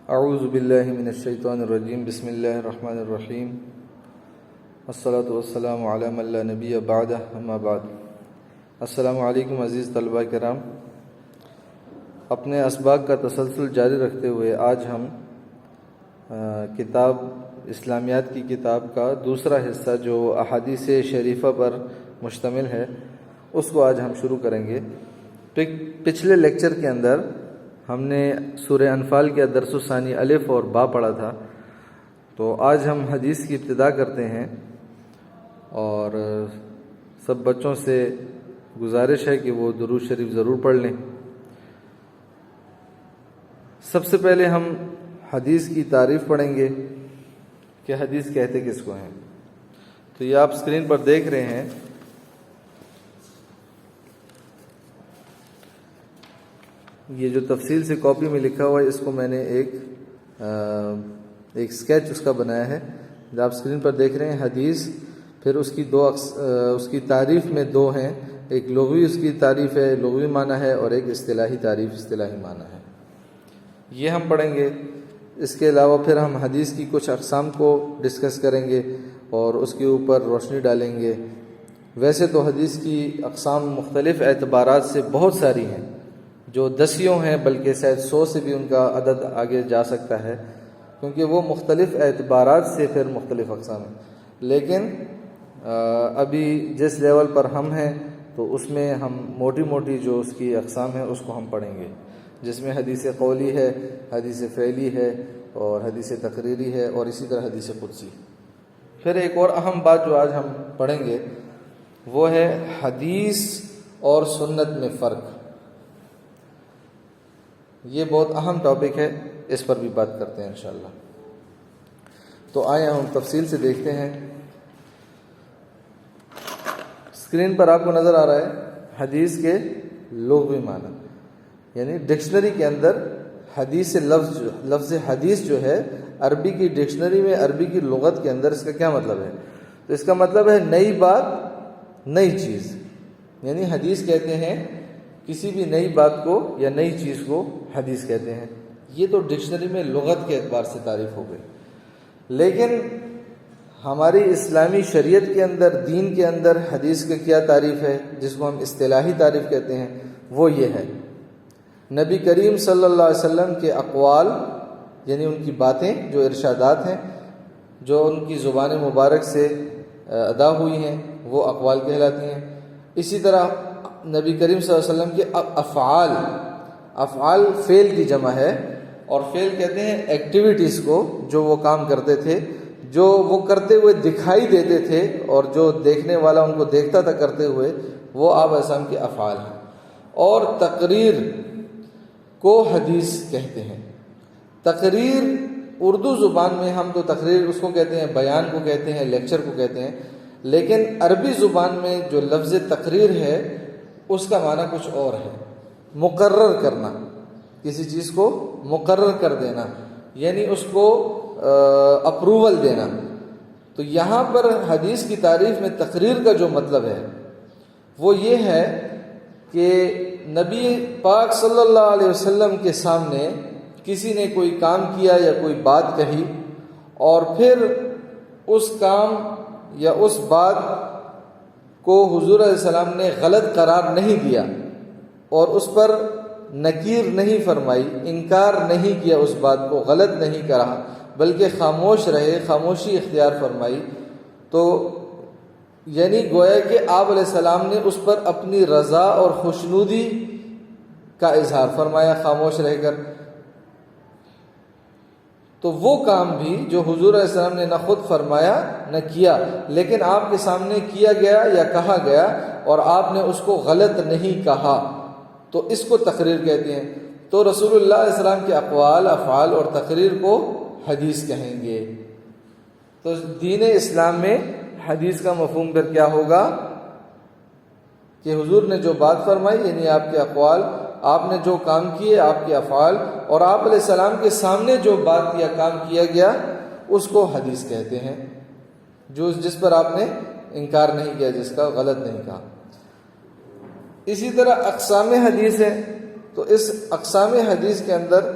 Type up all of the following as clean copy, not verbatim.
اعوذ باللہ من الشیطان الرجیم بسم اللہ الرحمن الرحیم الصلاۃ والسلام علی من لا نبی بعدہ اما بعد۔ السلام علیکم عزیز طلبہ کرام، اپنے اسباق کا تسلسل جاری رکھتے ہوئے آج ہم کتاب اسلامیات کی کتاب کا دوسرا حصہ جو احادیث شریفہ پر مشتمل ہے اس کو آج ہم شروع کریں گے۔ پچھلے لیکچر کے اندر ہم نے سورہ انفال کے درس ثانی الف اور با پڑھا تھا، تو آج ہم حدیث کی ابتدا کرتے ہیں اور سب بچوں سے گزارش ہے کہ وہ درود شریف ضرور پڑھ لیں۔ سب سے پہلے ہم حدیث کی تعریف پڑھیں گے کہ حدیث کہتے کس کو ہیں۔ تو یہ آپ اسکرین پر دیکھ رہے ہیں، یہ جو تفصیل سے کاپی میں لکھا ہوا ہے اس کو میں نے ایک اسکیچ اس کا بنایا ہے، جو آپ اسکرین پر دیکھ رہے ہیں۔ حدیث پھر اس کی تعریف میں دو ہیں، ایک لغوی اس کی تعریف ہے، لغوی معنی ہے، اور ایک اصطلاحی تعریف، اصطلاحی معنی ہے۔ یہ ہم پڑھیں گے۔ اس کے علاوہ پھر ہم حدیث کی کچھ اقسام کو ڈسکس کریں گے اور اس کے اوپر روشنی ڈالیں گے۔ ویسے تو حدیث کی اقسام مختلف اعتبارات سے بہت ساری ہیں، جو دسیوں ہیں، بلکہ شاید 100 سے بھی ان کا عدد آگے جا سکتا ہے، کیونکہ وہ مختلف اعتبارات سے پھر مختلف اقسام ہیں۔ لیکن ابھی جس لیول پر ہم ہیں تو اس میں ہم موٹی موٹی جو اس کی اقسام ہیں اس کو ہم پڑھیں گے، جس میں حدیث قولی ہے، حدیث فعلی ہے، اور حدیث تقریری ہے، اور اسی طرح حدیث قدسی۔ پھر ایک اور اہم بات جو آج ہم پڑھیں گے وہ ہے حدیث اور سنت میں فرق۔ یہ بہت اہم ٹاپک ہے، اس پر بھی بات کرتے ہیں انشاءاللہ۔ تو آئیں ہم تفصیل سے دیکھتے ہیں۔ اسکرین پر آپ کو نظر آ رہا ہے حدیث کے لغوی معنی، یعنی ڈکشنری کے اندر حدیث لفظ حدیث جو ہے عربی کی ڈکشنری میں، عربی کی لغت کے اندر اس کا کیا مطلب ہے؟ تو اس کا مطلب ہے نئی بات، نئی چیز، یعنی حدیث کہتے ہیں کسی بھی نئی بات کو یا نئی چیز کو حدیث کہتے ہیں۔ یہ تو ڈکشنری میں لغت کے اعتبار سے تعریف ہو گئی، لیکن ہماری اسلامی شریعت کے اندر، دین کے اندر حدیث کی کیا تعریف ہے، جس کو ہم اصطلاحی تعریف کہتے ہیں، وہ یہ ہے: نبی کریم صلی اللہ علیہ وسلم کے اقوال، یعنی ان کی باتیں جو ارشادات ہیں، جو ان کی زبان مبارک سے ادا ہوئی ہیں، وہ اقوال کہلاتی ہیں۔ اسی طرح نبی کریم صلی اللہ علیہ وسلم کے افعال فعل کی جمع ہے، اور فعل کہتے ہیں ایکٹیویٹیز کو، جو وہ کام کرتے تھے، جو وہ کرتے ہوئے دکھائی دیتے تھے، اور جو دیکھنے والا ان کو دیکھتا تھا کرتے ہوئے، وہ آپ علیہ السلام کے افعال ہیں۔ اور تقریر کو حدیث کہتے ہیں۔ تقریر اردو زبان میں ہم تو تقریر اس کو کہتے ہیں، بیان کو کہتے ہیں، لیکچر کو کہتے ہیں، لیکن عربی زبان میں جو لفظ تقریر ہے اس کا معنی کچھ اور ہے۔ مقرر کرنا، کسی چیز کو مقرر کر دینا، یعنی اس کو اپروول دینا۔ تو یہاں پر حدیث کی تعریف میں تقریر کا جو مطلب ہے وہ یہ ہے کہ نبی پاک صلی اللہ علیہ وسلم کے سامنے کسی نے کوئی کام کیا یا کوئی بات کہی، اور پھر اس کام یا اس بات کو حضور علیہ السلام نے غلط قرار نہیں دیا، اور اس پر نکیر نہیں فرمائی، انکار نہیں کیا، اس بات کو غلط نہیں کہا، بلکہ خاموش رہے، خاموشی اختیار فرمائی، تو یعنی گویا کہ آپ علیہ السلام نے اس پر اپنی رضا اور خوشنودی کا اظہار فرمایا خاموش رہ کر۔ تو وہ کام بھی جو حضور علیہ السلام نے نہ خود فرمایا نہ کیا، لیکن آپ کے سامنے کیا گیا یا کہا گیا، اور آپ نے اس کو غلط نہیں کہا، تو اس کو تقریر کہتے ہیں۔ تو رسول اللہ علیہ السلام کے اقوال، افعال اور تقریر کو حدیث کہیں گے۔ تو دین اسلام میں حدیث کا مفہوم پھر کیا ہوگا کہ حضور نے جو بات فرمائی، یعنی آپ کے اقوال، آپ نے جو کام کیے، آپ کے افعال، اور آپ علیہ السلام کے سامنے جو بات یا کام کیا گیا، اس کو حدیث کہتے ہیں، جس پر آپ نے انکار نہیں کیا، جس کا غلط نہیں کہا۔ اسی طرح اقسام حدیث ہے، تو اس اقسام حدیث کے اندر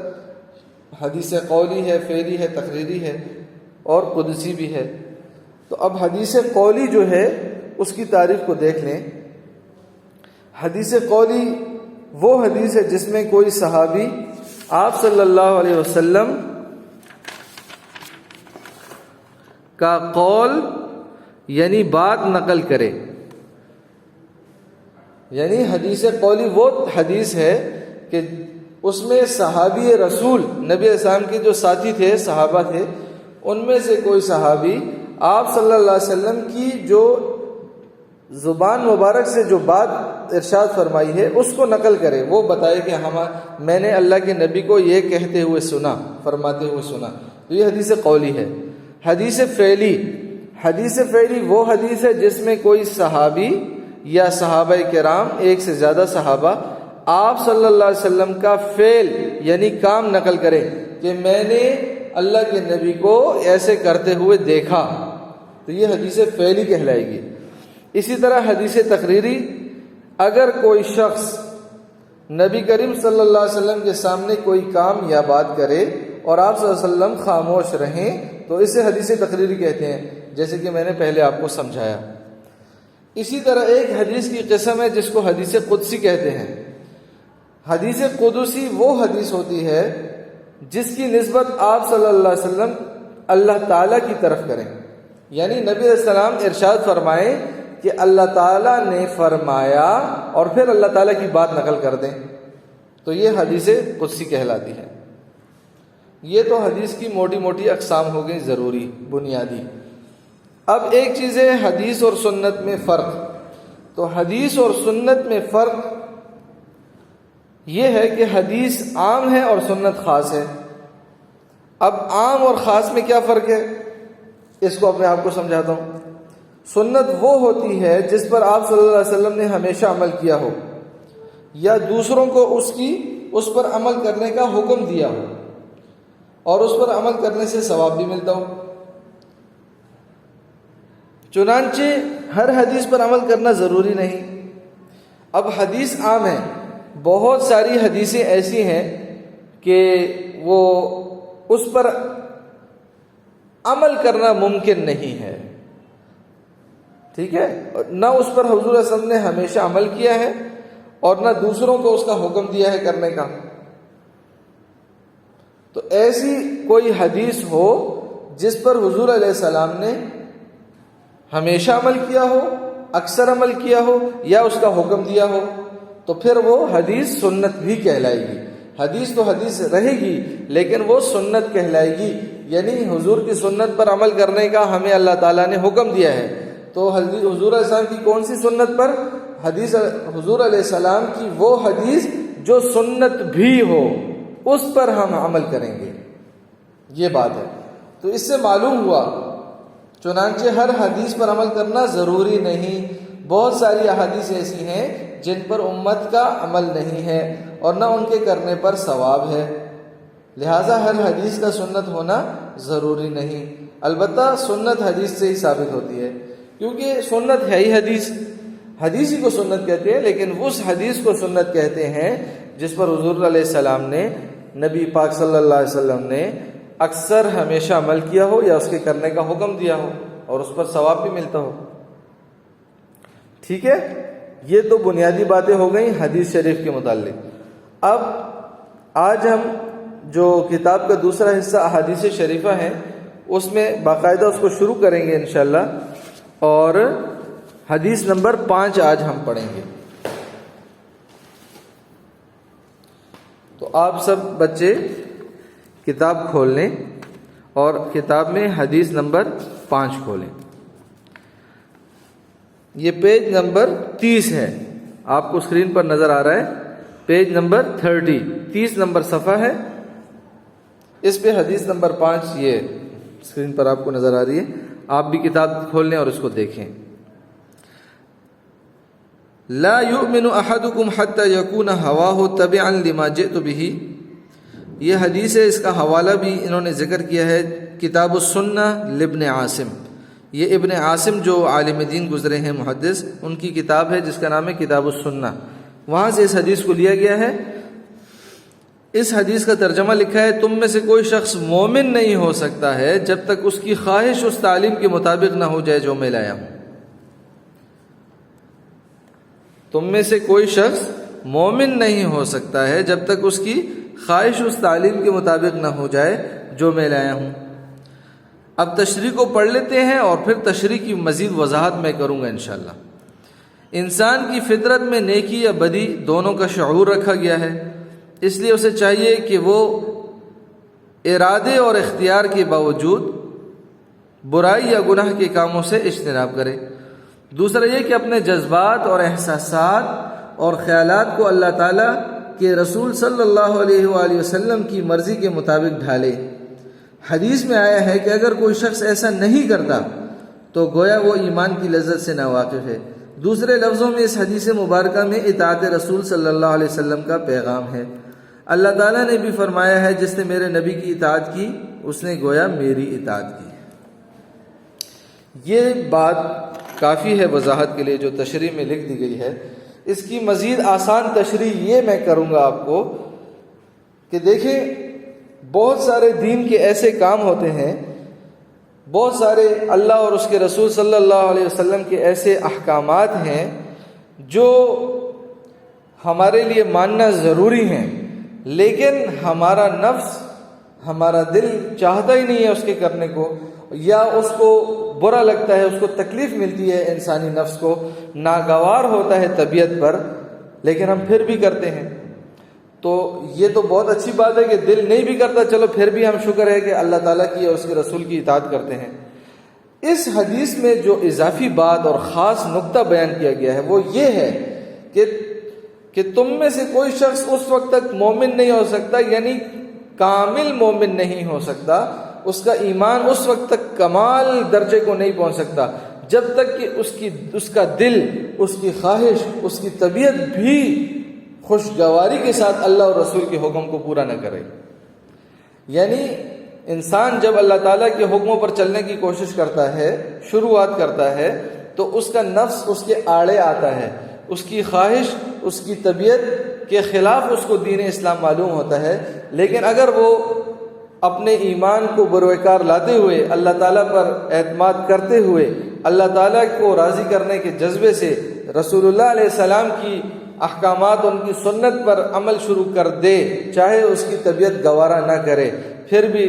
حدیث قولی ہے، فعلی ہے، تقریری ہے اور قدسی بھی ہے۔ تو اب حدیث قولی جو ہے اس کی تعریف کو دیکھ لیں۔ حدیث قولی وہ حدیث ہے جس میں کوئی صحابی آپ صلی اللہ علیہ وسلم کا قول یعنی بات نقل کرے۔ یعنی حدیث قولی وہ حدیث ہے کہ اس میں صحابی رسول نبی علیہ السلام کے جو ساتھی تھے، صحابہ تھے، ان میں سے کوئی صحابی آپ صلی اللہ علیہ وسلم کی جو زبان مبارک سے جو بات ارشاد فرمائی ہے اس کو نقل کرے، وہ بتائے کہ میں نے اللہ کے نبی کو یہ کہتے ہوئے سنا، فرماتے ہوئے سنا، تو یہ حدیث قولی ہے۔ حدیث فعلی وہ حدیث ہے جس میں کوئی صحابی یا صحابہ کرام، ایک سے زیادہ صحابہ، آپ صلی اللہ علیہ وسلم کا فعل یعنی کام نقل کرے کہ میں نے اللہ کے نبی کو ایسے کرتے ہوئے دیکھا، تو یہ حدیث فعلی کہلائے گی۔ اسی طرح حدیث تقریری، اگر کوئی شخص نبی کریم صلی اللہ علیہ وسلم کے سامنے کوئی کام یا بات کرے اور آپ صلی اللہ علیہ وسلم خاموش رہیں تو اسے حدیث تقریری کہتے ہیں، جیسے کہ میں نے پہلے آپ کو سمجھایا۔ اسی طرح ایک حدیث کی قسم ہے جس کو حدیث قدسی کہتے ہیں۔ حدیث قدسی وہ حدیث ہوتی ہے جس کی نسبت آپ صلی اللہ علیہ وسلم اللہ تعالیٰ کی طرف کریں، یعنی نبی علیہ السلام ارشاد فرمائیں کہ اللہ تعالیٰ نے فرمایا اور پھر اللہ تعالیٰ کی بات نقل کر دیں، تو یہ حدیث قدسی کہلاتی ہے۔ یہ تو حدیث کی موٹی موٹی اقسام ہو گئی، ضروری بنیادی۔ اب ایک چیز ہے حدیث اور سنت میں فرق۔ تو حدیث اور سنت میں فرق یہ ہے کہ حدیث عام ہے اور سنت خاص ہے۔ اب عام اور خاص میں کیا فرق ہے، اس کو اپنے آپ کو سمجھاتا ہوں۔ سنت وہ ہوتی ہے جس پر آپ صلی اللہ علیہ وسلم نے ہمیشہ عمل کیا ہو یا دوسروں کو اس پر عمل کرنے کا حکم دیا ہو اور اس پر عمل کرنے سے ثواب بھی ملتا ہو۔ چنانچہ ہر حدیث پر عمل کرنا ضروری نہیں۔ اب حدیث عام ہے، بہت ساری حدیثیں ایسی ہیں کہ وہ اس پر عمل کرنا ممکن نہیں ہے، ٹھیک ہے، نہ اس پر حضور صلی اللہ علیہ وسلم نے ہمیشہ عمل کیا ہے اور نہ دوسروں کو اس کا حکم دیا ہے کرنے کا۔ تو ایسی کوئی حدیث ہو جس پر حضور علیہ السلام نے ہمیشہ عمل کیا ہو، اکثر عمل کیا ہو یا اس کا حکم دیا ہو، تو پھر وہ حدیث سنت بھی کہلائے گی۔ حدیث تو حدیث رہے گی لیکن وہ سنت کہلائے گی، یعنی حضور کی سنت پر عمل کرنے کا ہمیں اللہ تعالیٰ نے حکم دیا ہے۔ تو حضور علیہ السلام کی کون سی سنت پر؟ حدیث حضور علیہ السلام کی وہ حدیث جو سنت بھی ہو، اس پر ہم عمل کریں گے، یہ بات ہے۔ تو اس سے معلوم ہوا چنانچہ ہر حدیث پر عمل کرنا ضروری نہیں۔ بہت ساری احادیث ایسی ہیں جن پر امت کا عمل نہیں ہے اور نہ ان کے کرنے پر ثواب ہے، لہٰذا ہر حدیث کا سنت ہونا ضروری نہیں۔ البتہ سنت حدیث سے ہی ثابت ہوتی ہے، کیونکہ سنت ہے ہی حدیث، حدیث ہی کو سنت کہتے ہیں، لیکن اس حدیث کو سنت کہتے ہیں جس پر حضور علیہ السلام نے، نبی پاک صلی اللہ علیہ وسلم نے اکثر ہمیشہ عمل کیا ہو یا اس کے کرنے کا حکم دیا ہو اور اس پر ثواب بھی ملتا ہو، ٹھیک ہے۔ یہ تو بنیادی باتیں ہو گئیں حدیث شریف کے متعلق۔ اب آج ہم جو کتاب کا دوسرا حصہ احادیث شریفہ ہے اس میں باقاعدہ اس کو شروع کریں گے انشاءاللہ، اور حدیث نمبر 5 آج ہم پڑھیں گے۔ تو آپ سب بچے کتاب کھول لیں اور کتاب میں حدیث نمبر 5 کھولیں۔ یہ پیج نمبر 30 ہے، آپ کو اسکرین پر نظر آ رہا ہے، پیج نمبر 30 نمبر صفحہ ہے، اس پہ حدیث نمبر 5 یہ اسکرین پر آپ کو نظر آ رہی ہے۔ آپ بھی کتاب کھول لیں اور اس کو دیکھیں۔ لا یؤمن احدکم حتی یکون ہواہ تبعا لما جئت بہ، یہ حدیث ہے، اس کا حوالہ بھی انہوں نے ذکر کیا ہے کتاب السنہ لابن عاصم۔ یہ ابن عاصم جو عالم دین گزرے ہیں محدث، ان کی کتاب ہے جس کا نام ہے کتاب السنہ، وہاں سے اس حدیث کو لیا گیا ہے۔ اس حدیث کا ترجمہ لکھا ہے، تم میں سے کوئی شخص مومن نہیں ہو سکتا ہے جب تک اس کی خواہش اس تعلیم کے مطابق نہ ہو جائے جو میں لایا ہوں۔ تم میں سے کوئی شخص مومن نہیں ہو سکتا ہے جب تک اس کی خواہش اس تعلیم کے مطابق نہ ہو جائے جو میں لایا ہوں۔ اب تشریح کو پڑھ لیتے ہیں اور پھر تشریح کی مزید وضاحت میں کروں گا انشاءاللہ۔ انسان کی فطرت میں نیکی یا بدی دونوں کا شعور رکھا گیا ہے، اس لیے اسے چاہیے کہ وہ ارادے اور اختیار کے باوجود برائی یا گناہ کے کاموں سے اجتناب کرے۔ دوسرا یہ کہ اپنے جذبات اور احساسات اور خیالات کو اللہ تعالیٰ کے رسول صلی اللہ علیہ وآلہ وسلم کی مرضی کے مطابق ڈھالے۔ حدیث میں آیا ہے کہ اگر کوئی شخص ایسا نہیں کرتا تو گویا وہ ایمان کی لذت سے ناواقف ہے۔ دوسرے لفظوں میں اس حدیث مبارکہ میں اطاعت رسول صلی اللہ علیہ وسلم کا پیغام ہے۔ اللہ تعالیٰ نے بھی فرمایا ہے، جس نے میرے نبی کی اطاعت کی اس نے گویا میری اطاعت کی۔ یہ بات کافی ہے وضاحت کے لیے جو تشریح میں لکھ دی گئی ہے۔ اس کی مزید آسان تشریح یہ میں کروں گا آپ کو کہ دیکھیں، بہت سارے دین کے ایسے کام ہوتے ہیں، بہت سارے اللہ اور اس کے رسول صلی اللہ علیہ وسلم کے ایسے احکامات ہیں جو ہمارے لیے ماننا ضروری ہیں، لیکن ہمارا نفس، ہمارا دل چاہتا ہی نہیں ہے اس کے کرنے کو، یا اس کو برا لگتا ہے، اس کو تکلیف ملتی ہے، انسانی نفس کو ناگوار ہوتا ہے طبیعت پر، لیکن ہم پھر بھی کرتے ہیں۔ تو یہ تو بہت اچھی بات ہے کہ دل نہیں بھی کرتا، چلو پھر بھی ہم شکر ہے کہ اللہ تعالیٰ کی اور اس کے رسول کی اطاعت کرتے ہیں۔ اس حدیث میں جو اضافی بات اور خاص نقطہ بیان کیا گیا ہے وہ یہ ہے کہ تم میں سے کوئی شخص اس وقت تک مومن نہیں ہو سکتا، یعنی کامل مومن نہیں ہو سکتا، اس کا ایمان اس وقت تک کمال درجے کو نہیں پہنچ سکتا جب تک کہ اس کا دل، اس کی خواہش، اس کی طبیعت بھی خوشگواری کے ساتھ اللہ اور رسول کے حکم کو پورا نہ کرے۔ یعنی انسان جب اللہ تعالیٰ کے حکموں پر چلنے کی کوشش کرتا ہے، شروعات کرتا ہے، تو اس کا نفس اس کے آڑے آتا ہے، اس کی خواہش، اس کی طبیعت کے خلاف اس کو دین اسلام معلوم ہوتا ہے۔ لیکن اگر وہ اپنے ایمان کو بروکار لاتے ہوئے، اللہ تعالیٰ پر اعتماد کرتے ہوئے، اللہ تعالیٰ کو راضی کرنے کے جذبے سے رسول اللہ علیہ السلام کی احکامات، ان کی سنت پر عمل شروع کر دے، چاہے اس کی طبیعت گوارا نہ کرے، پھر بھی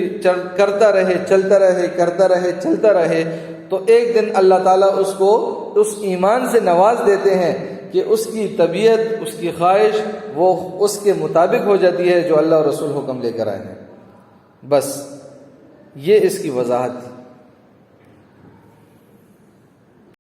کرتا رہے، چلتا رہے، کرتا رہے، چلتا رہے، تو ایک دن اللہ تعالیٰ اس کو اس ایمان سے نواز دیتے ہیں کہ اس کی طبیعت، اس کی خواہش وہ اس کے مطابق ہو جاتی ہے جو اللہ اور رسول حکم لے کر آئے ہیں۔ بس یہ اس کی وضاحت تھی۔